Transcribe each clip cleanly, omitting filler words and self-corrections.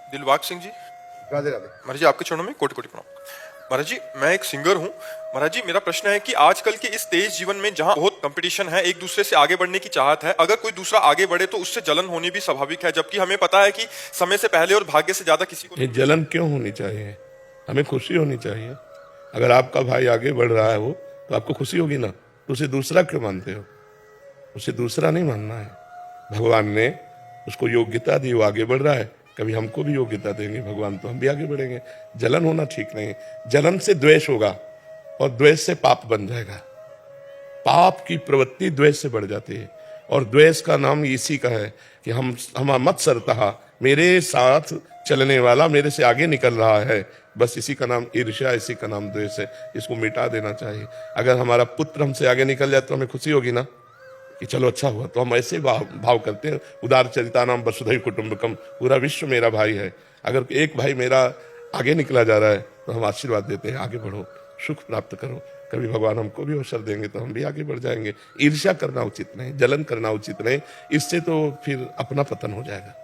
दिलबाग सिंह जी। राधे राधे। महाराज जी आपके चरणों में कोटि कोटि प्रणाम। महाराज जी मैं एक सिंगर हूँ। महाराज जी मेरा प्रश्न है कि आजकल के इस तेज जीवन में जहाँ बहुत कंपटीशन है, एक दूसरे से आगे बढ़ने की चाहत है, अगर कोई दूसरा आगे बढ़े तो उससे जलन होनी भी स्वाभाविक है, जबकि हमें पता है कि समय से पहले और भाग्य से ज्यादा किसी को ये जलन क्यों होनी चाहिए? हमें खुशी होनी चाहिए। अगर आपका भाई आगे बढ़ रहा है वो, तो आपको खुशी होगी ना। तो उसे दूसरा क्यों मानते हो? उसे दूसरा नहीं मानना है। भगवान ने उसको योग्यता दी, वो आगे बढ़ रहा है, कभी हमको भी योग्यता देंगे भगवान तो हम भी आगे बढ़ेंगे। जलन होना ठीक नहीं। जलन से द्वेष होगा और द्वेष से पाप बन जाएगा। पाप की प्रवृत्ति द्वेष से बढ़ जाती है और द्वेष का नाम इसी का है कि हम मत सरता, मेरे साथ चलने वाला मेरे से आगे निकल रहा है, बस इसी का नाम ईर्ष्या, इसी का नाम द्वेष है। इसको मिटा देना चाहिए। अगर हमारा पुत्र हमसे आगे निकल जाए तो हमें खुशी होगी ना कि चलो अच्छा हुआ। तो हम ऐसे भाव करते हैं, उदार चरिता नाम वसुधैव कुटुंबकम, पूरा विश्व मेरा भाई है। अगर एक भाई मेरा आगे निकला जा रहा है तो हम आशीर्वाद देते हैं, आगे बढ़ो, सुख प्राप्त करो। कभी भगवान हमको भी अवसर देंगे तो हम भी आगे बढ़ जाएंगे। ईर्ष्या करना उचित नहीं, जलन करना उचित नहीं। इससे तो फिर अपना पतन हो जाएगा,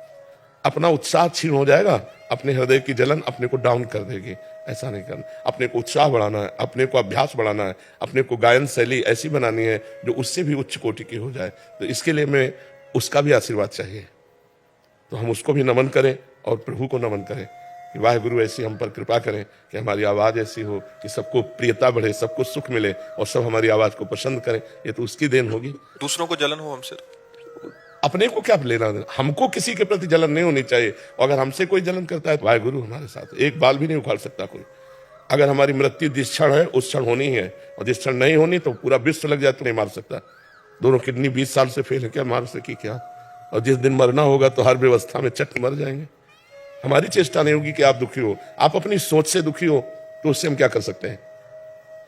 अपना उत्साह छीन हो जाएगा, अपने हृदय की जलन अपने को डाउन कर देगी। ऐसा नहीं करना। अपने को उत्साह बढ़ाना है, अपने को अभ्यास बढ़ाना है, अपने को गायन शैली ऐसी बनानी है जो उससे भी उच्च कोटि की हो जाए। तो इसके लिए हमें उसका भी आशीर्वाद चाहिए। तो हम उसको भी नमन करें और प्रभु को नमन करें कि वाहे गुरु ऐसी हम पर कृपा करें कि हमारी आवाज़ ऐसी हो कि सबको प्रियता बढ़े, सबको सुख मिले और सब हमारी आवाज़ को पसंद करें। ये तो उसकी देन होगी। दूसरों को जलन हो हमसे, अपने को क्या लेना देना। हमको किसी के प्रति जलन नहीं होनी चाहिए। और अगर हमसे कोई जलन करता है तो वाहे गुरु हमारे साथ, एक बाल भी नहीं उखाड़ सकता कोई। अगर हमारी मृत्यु जिस क्षण है उस क्षण होनी है, और जिस क्षण नहीं होनी तो पूरा विश्व लग जाए तो नहीं मार सकता। दोनों किडनी 20 साल से फेल है, क्या मार सकी क्या? और जिस दिन मरना होगा तो हर व्यवस्था में चट मर जाएंगे। हमारी चेष्टा नहीं होगी कि आप दुखी हो। आप अपनी सोच से दुखी हो तो उससे हम क्या कर सकते हैं?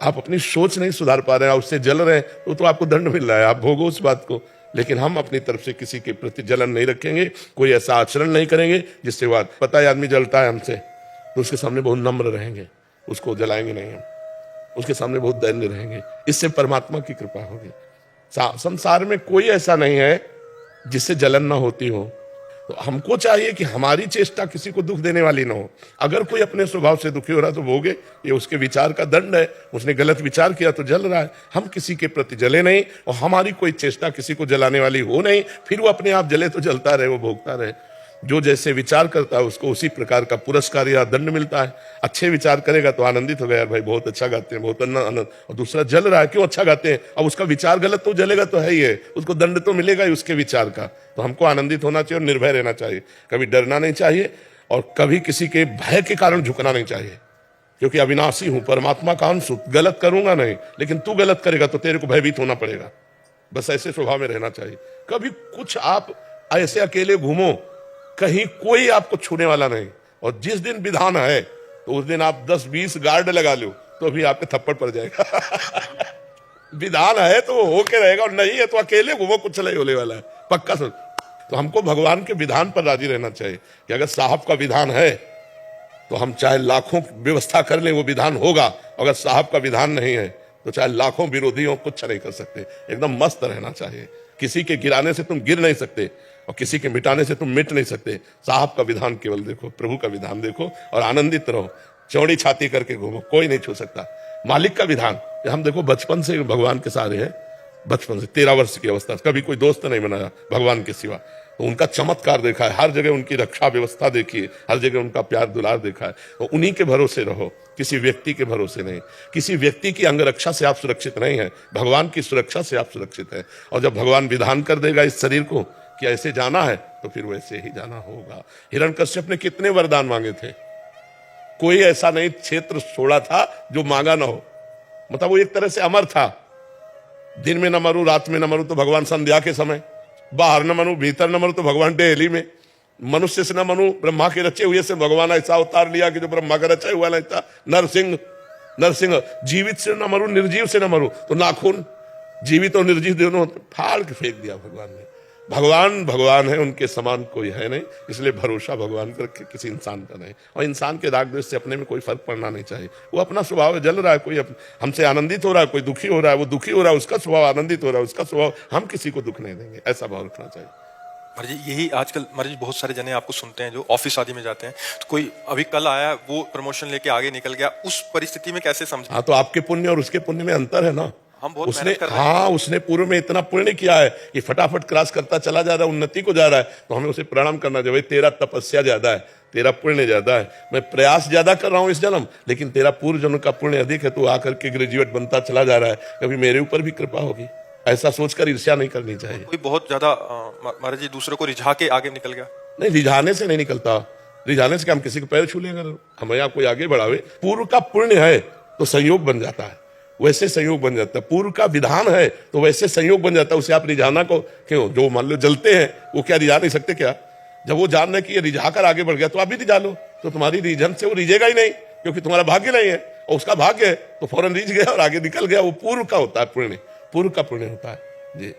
आप अपनी सोच नहीं सुधार पा रहे हैं, उससे जल रहे हैं तो आपको दंड मिल रहा है, आप भोगो उस बात को। लेकिन हम अपनी तरफ से किसी के प्रति जलन नहीं रखेंगे, कोई ऐसा आचरण नहीं करेंगे जिससे बात पता है आदमी जलता है हमसे तो उसके सामने बहुत नम्र रहेंगे, उसको जलाएंगे नहीं हम, उसके सामने बहुत दैन्य रहेंगे। इससे परमात्मा की कृपा होगी। संसार में कोई ऐसा नहीं है जिससे जलन ना होती हो। तो हमको चाहिए कि हमारी चेष्टा किसी को दुख देने वाली ना हो। अगर कोई अपने स्वभाव से दुखी हो रहा है तो भोगे, ये उसके विचार का दंड है। उसने गलत विचार किया तो जल रहा है। हम किसी के प्रति जले नहीं और हमारी कोई चेष्टा किसी को जलाने वाली हो नहीं। फिर वो अपने आप जले तो जलता रहे, वो भोगता रहे। जो जैसे विचार करता है उसको उसी प्रकार का पुरस्कार या दंड मिलता है। अच्छे विचार करेगा तो आनंदित हो गया, यार भाई बहुत अच्छा गाते हैं, बहुत आनंद। और दूसरा जल रहा है, क्यों अच्छा गाते हैं? अब उसका विचार गलत तो जलेगा तो है ही है, उसको दंड तो मिलेगा ही उसके विचार का। तो हमको आनंदित होना चाहिए और निर्भय रहना चाहिए, कभी डरना नहीं चाहिए और कभी किसी के भय के कारण झुकना नहीं चाहिए। क्योंकि अविनाशी हूं, परमात्मा का अंश हूं, गलत करूंगा नहीं, लेकिन तू गलत करेगा तो तेरे को भयभीत होना पड़ेगा। बस ऐसे स्वभाव में रहना चाहिए। कभी कुछ आप ऐसे अकेले घूमो, कहीं कोई आपको छूने वाला नहीं। और जिस दिन विधान है तो उस दिन आप 10-20 गार्ड लगा लो तो भी आपके थप्पड़ पड़ जाएगा। विधान है तो होके रहेगा और नहीं है तो अकेले घूमो, कुछ नहीं होने वाला है, पक्का सुन। तो हमको भगवान के विधान पर राजी रहना चाहिए कि अगर साहब का विधान है तो हम चाहे लाखों व्यवस्था कर लें, वो विधान होगा। अगर साहब का विधान नहीं है तो चाहे लाखों विरोधियों कुछ नहीं कर सकते। एकदम मस्त रहना चाहिए। किसी के गिराने से तुम गिर नहीं सकते और किसी के मिटाने से तुम मिट नहीं सकते। साहब का विधान केवल देखो, प्रभु का विधान देखो और आनंदित रहो। चौड़ी छाती करके घूमो, कोई नहीं छू सकता। मालिक का विधान, हम देखो बचपन से भगवान के सारे हैं, बचपन से 13 वर्ष की अवस्था कभी कोई दोस्त नहीं बनाया भगवान के सिवा। तो उनका चमत्कार देखा है, हर जगह उनकी रक्षा व्यवस्था देखी है, हर जगह उनका प्यार दुलार देखा है। तो उन्हीं के भरोसे रहो, किसी व्यक्ति के भरोसे नहीं। किसी व्यक्ति की अंगरक्षा से आप सुरक्षित नहीं है, भगवान की सुरक्षा से आप सुरक्षित है। और जब भगवान विधान कर देगा इस शरीर को कि ऐसे जाना है तो फिर वैसे ही जाना होगा। हिरण्यकश्यप ने कितने वरदान मांगे थे, कोई ऐसा नहीं क्षेत्र छोड़ा था जो मांगा ना हो। मतलब वो एक तरह से अमर था। दिन में न मरू, रात में न मरू तो भगवान संध्या के समय, बाहर न मरू, भीतर न मरू तो भगवान डेहली में, मनुष्य से न मरू, ब्रह्मा के रचे हुए से भगवान ऐसा अवतार लिया कि जो ब्रह्मा का रचा हुआ नहीं था। नरसिंह, जीवित से न मरू, निर्जीव से न मरू तो नाखून, जीवित और निर्जीव दोनों फाड़ के फेंक दिया भगवान ने। भगवान है, उनके समान कोई है नहीं। इसलिए भरोसा भगवान पर किसी इंसान का नहीं। और इंसान के राग द्वेष से अपने में कोई फर्क पड़ना नहीं चाहिए। वो अपना स्वभाव जल रहा है, कोई हमसे आनंदित हो रहा है, कोई दुखी हो रहा है, वो दुखी हो रहा है, उसका स्वभाव आनंदित हो रहा है, उसका स्वभाव, हम किसी को दुख नहीं देंगे, ऐसा भाव रखना चाहिए। महाराज जी यही आजकल महाराज जी बहुत सारे जने आपको सुनते हैं जो ऑफिस आदि में जाते हैं, तो कोई अभी कल आया वो प्रमोशन लेके आगे निकल गया, उस परिस्थिति में कैसे समझ? हाँ, तो आपके पुण्य और उसके पुण्य में अंतर है ना। हम बहुत उसने मेहनत कर रहे हैं। हाँ, उसने पूर्व में इतना पुण्य किया है कि फटाफट क्रॉस करता चला जा रहा है, उन्नति को जा रहा है, तो हमें उसे प्रणाम करना चाहिए। भाई तेरा तपस्या ज्यादा है, तेरा पुण्य ज्यादा है, मैं प्रयास ज्यादा कर रहा हूं इस जन्म, लेकिन तेरा पूर्व जन्म का पुण्य अधिक है, तू आकर के ग्रेजुएट बनता चला जा रहा है, कभी मेरे ऊपर भी कृपा होगी। ऐसा सोचकर ईर्ष्या नहीं करनी चाहिए। कोई बहुत ज्यादा महाराज जी दूसरों को रिझा के आगे निकल गया? नहीं, रिझाने से नहीं निकलता। रिझाने से क्या हम किसी को पैर छू लेंगे? हमें यहाँ कोई आगे बढ़ावे, पूर्व का पुण्य है तो संयोग बन जाता है, वैसे संयोग बन जाता है। पूर्व का विधान है तो वैसे संयोग बन जाता है। उसे आप रिझाना को क्यों? जो मान लो जलते हैं वो क्या रिझा नहीं सकते क्या? जब वो जान रहे कि ये रिझा कर आगे बढ़ गया तो आप भी रिझा लो, तो तुम्हारी रीजन से वो रिझेगा ही नहीं, क्योंकि तुम्हारा भाग्य नहीं है और उसका भाग्य है, तो फौरन रिझ गया और आगे निकल गया। वो पूर्व का होता है पुण्य, पूर्व का पुण्य होता है जी।